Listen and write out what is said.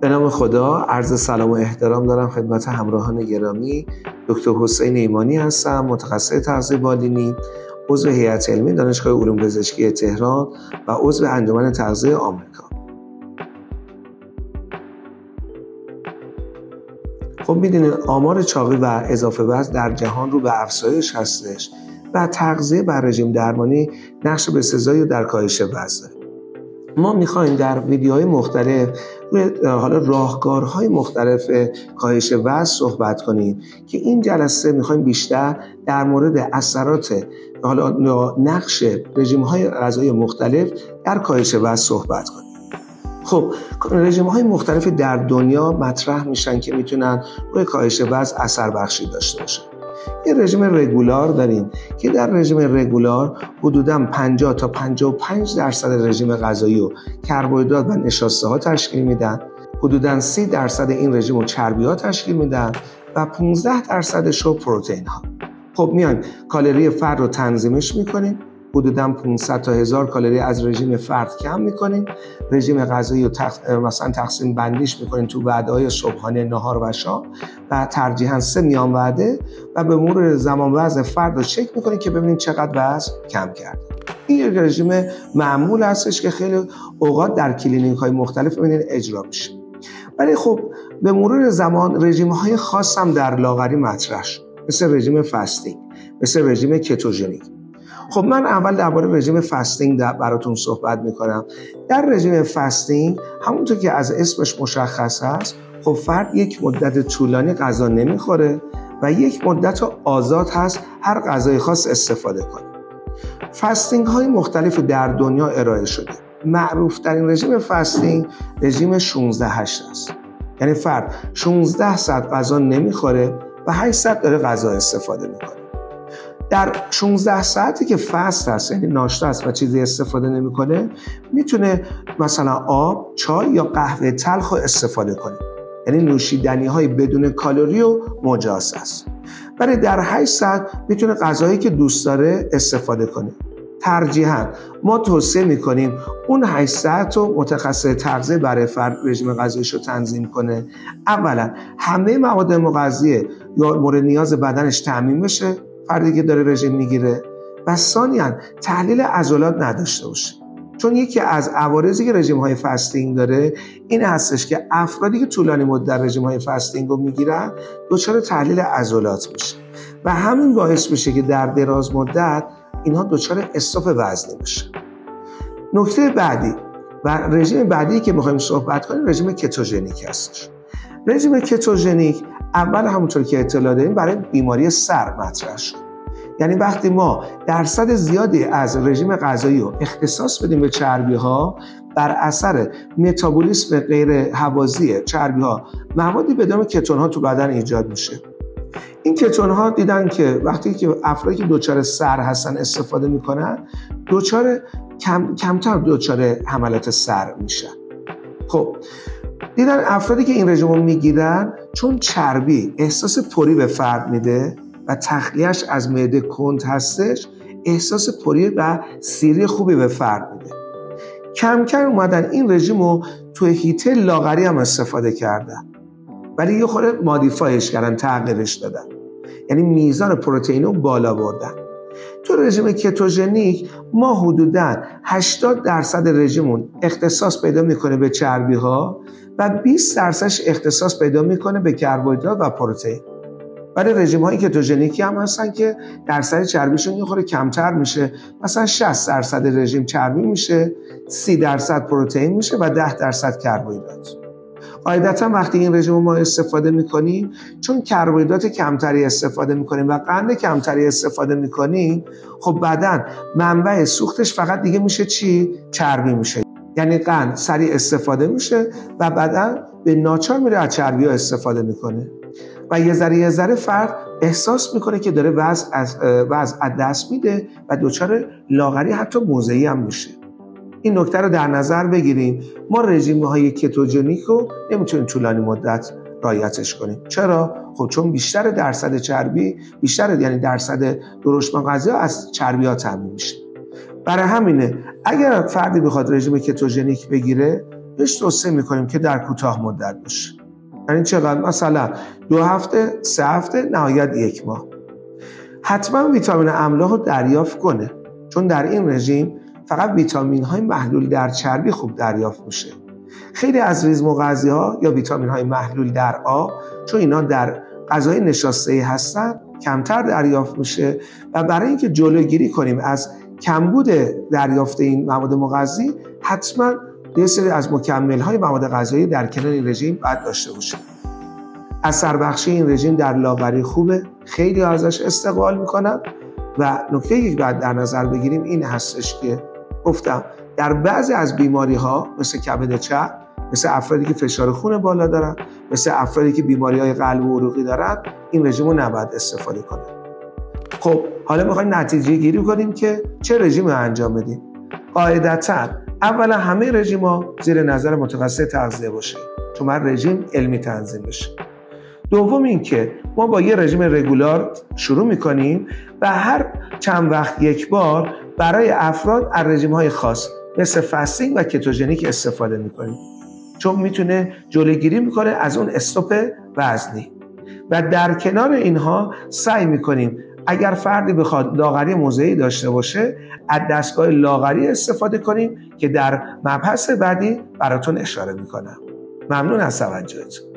به نام خدا، عرض سلام و احترام دارم خدمت همراهان گرامی. دکتر حسین ایمانی هستم، متخصص تغذیه بالینی، عضو هیئت علمی دانشگاه علوم پزشکی تهران و عضو انجمن تغذیه آمریکا. خب میدونید آمار چاقی و اضافه وزن در جهان رو به افزایش هستش و تغذیه بر رژیم درمانی نقش بسزایی در کاهش وزن. ما میخوایم در ویدیوهای مختلف حالا راهکارهای مختلف کاهش وزن صحبت کنیم که این جلسه میخوایم بیشتر در مورد اثرات حالا نقش رژیم‌های غذایی مختلف در کاهش وزن صحبت کنیم. خب رژیم‌های مختلفی در دنیا مطرح میشن که میتونن روی کاهش وزن اثر بخشی داشته باشن. یه رژیم رگولار داریم که در رژیم رگولار حدوداً 50 تا 55% رژیم غذایی و کربوهیدرات و نشاسته ها تشکیل میدن. حدوداً 30% این رژیم و چربی ها تشکیل میدن و 15% رو پروتئین ها. خب میایم کالری فرد رو تنظیمش میکنیم. حدوداً 500 تا 1000 کالری از رژیم فرد کم میکنیم. رژیم غذایی رو مثلا تقسیم بندیش میکنیم تو وعده‌های صبحانه، نهار و شام و ترجیحاً 3 میان وعده و به مرور زمان وزن فرد رو چک میکنیم که ببینیم چقدر وزن کم کرده. این یک رژیم معمول هستش که خیلی اوقات در کلینیک‌های مختلف ببینید اجرا میشه. ولی خب به مرور زمان رژیم‌های خاص هم در لاغری مطرح شد، مثل رژیم فاستینگ، مثل رژیم کتوژنیک. خب من اول درباره رژیم فاستینگ براتون صحبت میکنم. در رژیم فاستینگ همونطور که از اسمش مشخص هست، خب فرد یک مدت طولانی غذا نمیخوره و یک مدت آزاد هست هر غذای خاص استفاده کنه. فاستینگ های مختلفی در دنیا ارائه شده. معروف ترین رژیم فاستینگ رژیم 16-8 است. یعنی فرد 16 ساعت غذا نمیخوره و 8 ساعت داره غذا استفاده میکنه. در 16 ساعتی که فست هست، یعنی ناشتا است و چیزی استفاده نمیکنه، میتونه مثلا آب، چای یا قهوه تلخ رو استفاده کنه. یعنی نوشیدنی های بدون کالری و مجاز است. ولی در 8 ساعت میتونه غذایی که دوست داره استفاده کنه. ترجیحاً ما توصیه میکنیم اون 8 ساعت رو متخصص تغذیه برای فرد رژیم غذاییش رو تنظیم کنه. اولا همه مواد مغذیه یا مورد نیاز بدنش تامین بشه، فردی که داره رژیم میگیره، و ثانیاً تحلیل عضلات نداشته باشه. چون یکی از عوارضی که رژیم های فاستینگ داره این هستش که افرادی که طولانی مدت رژیم های فاستینگ رو میگیرن دچار تحلیل عضلات میشه و همین باعث میشه که در دراز مدت اینها دچار استاپ وزنی بشه. نکته بعدی و رژیم بعدی که میخوایم صحبت کنیم رژیم کتوژنیک هستش. رژیم کتوژنیک اول همونطور که اطلاع داریم برای بیماری سر مطرح شد. یعنی وقتی ما درصد زیادی از رژیم غذایی رو اختصاص بدیم به چربی ها، بر اثر متابولیسم غیر هوازی چربی ها موادی به نام کتون ها تو بدن ایجاد میشه. این کتون ها دیدن که وقتی که افرادی که دچار سر هستن استفاده میکنن کمتر دچار حملات سر میشن. خب دیدن افرادی که این رژیم رو میگیرن چون چربی احساس پری به فرد میده و تخلیهش از معده کند هستش، احساس پری و سیری خوبی به فرد میده. کم کم اومدن این رژیم رو توی هیته لاغری هم استفاده کردن، ولی یه خورده مادیفایش کردن، تغییرش دادن، یعنی میزان پروتئین رو بالا بردن. تو رژیم کتوژنیک ما حدوداً 80% رژیمون اختصاص پیدا میکنه به چربی ها و 20% اختصاص پیدا میکنه به کربوهیدرات و پروتئین. ولی رژیم های کتوژنیکی هم هستن که درصد چربیشون یه خورده کمتر میشه، مثلا 60% رژیم چربی میشه، 30% پروتئین میشه و 10% کربوهیدرات. قاعدتا وقتی این رژیم رو ما استفاده میکنیم، چون کربوهیدرات کمتری استفاده میکنیم و قند کمتری استفاده میکنیم، خب بدن منبع سوختش فقط دیگه میشه چی؟ چربی میشه. یعنی قند سریع استفاده میشه و بدن به ناچار میره از چربی ها استفاده میکنه و یه ذره فرد احساس میکنه که داره وزن از دست میده و دچار لاغری حتی موضعی هم میشه. این نکته رو در نظر بگیریم. ما رژیم‌های کتوژنیک رو نمیتونیم طولانی مدت رعایتش کنیم. چرا؟ خب چون بیشتر درصد چربی، یعنی درصد درشت مغذی از چربی‌ها تامین میشه. برای همینه اگر فردی بخواد رژیم کتوژنیک بگیره، بهش توصیه میکنیم که در کوتاه مدت باشه. یعنی چقدر؟ مثلا 2 هفته، 3 هفته، نهایت 1 ماه. حتما ویتامین املاح رو دریافت کنه، چون در این رژیم فقط ویتامین های محلول در چربی خوب دریافت میشه. خیلی از ریزمغذی ها یا ویتامین های محلول در آب، چون اینا در غذای نشاسته‌ای هستن، کمتر دریافت میشه و برای اینکه جلوگیری کنیم از کمبود دریافت این مواد مغذی، حتما یه سری از مکمل‌های مواد غذایی در کنار این رژیم باید داشته باشیم. اثر بخشی این رژیم در لاغری خوبه، خیلی ازش استقبال میکنن و نکته که باید در نظر بگیریم این هستش که گفتم در بعضی از بیماری‌ها مثل کبد چرب، مثل افرادی که فشار خون بالا دارن، مثل افرادی که بیماری‌های قلب و عروقی دارن، این رژیم رو نباید استفاده کنن. خب حالا می‌خوایم نتیجه گیری کنیم که چه رژیمی رو انجام بدیم. قاعدتاً اولا همه رژیم‌ها زیر نظر متخصص تغذیه باشه، چون من رژیم علمی تنظیم بشه. دوم این که ما با یه رژیم رگولار شروع میکنیم و هر چند وقت یک بار برای افراد از رژیم‌های خاص مثل فاستینگ و کتوژنیک استفاده میکنیم، چون میتونه جلوگیری میکنه از اون استوپ وزنی. و در کنار اینها سعی میکنیم اگر فردی بخواد لاغری موضعی داشته باشه، از دستگاه لاغری استفاده کنیم که در مبحث بعدی براتون اشاره میکنم. ممنون از توجهتون.